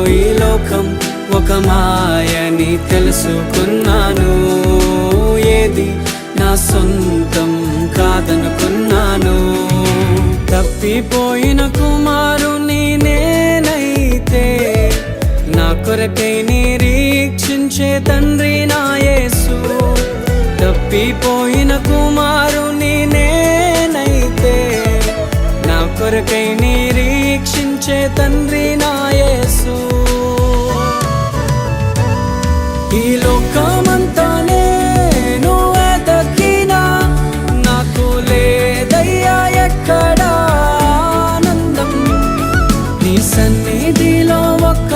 ఈ లోకం ఒక మాయని తెలుసుకున్నాను. ఏది నా సొంతం కాదనుకున్నాను. తప్పిపోయిన కుమారుని నేనైతే నా కొరకై నిరీక్షించే తండ్రి నా యేసు. తప్పిపోయిన కుమారుని నేనైతే నా కొరకై నిరీక్షించే తండ్రి నా యేసు. ఈ లోకమంతా నేను వెతకినా నాకు లేదయ్యా ఎక్కడా ఆనందం. నీ సన్నిధిలో ఒక్క